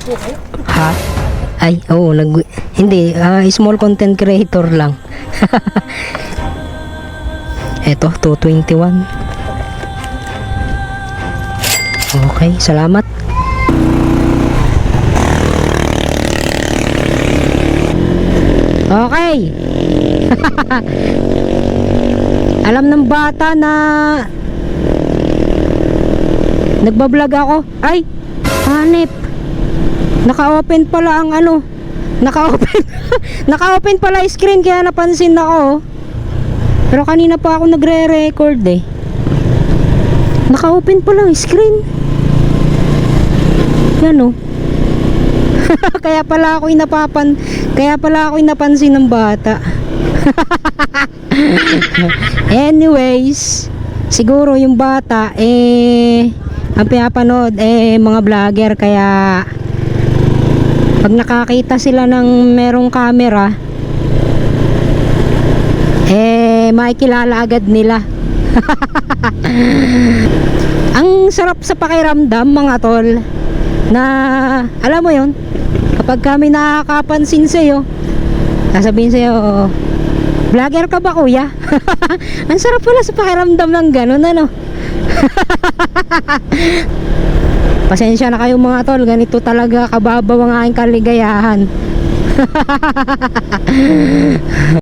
Ha? Ay, oo, hindi, small content creator lang. Eto, 221. Okay, salamat. Okay. Alam ng bata na nagbablog ako. Ay, hanip. Naka-open pala ang ano. Naka-open. Naka-open pala yung screen kaya napansin ako. Pero kanina pa ako nagre-record eh. Naka-open pala yung screen. Yan oh. Kaya pala ako napansin ng bata. Anyways, siguro yung bata ang pinapanood mga vlogger, kaya pag nakakita sila ng merong camera makikilala agad nila. Ang sarap sa pakiramdam mga tol, na alam mo yon, kapag kami nakakapansin sa'yo, sasabihin sa'yo, vlogger ka ba kuya? Ang sarap pala sa pakiramdam ng ganun, ano? Pasensya na kayo mga tol, ganito talaga kababaw ang aking kaligayahan.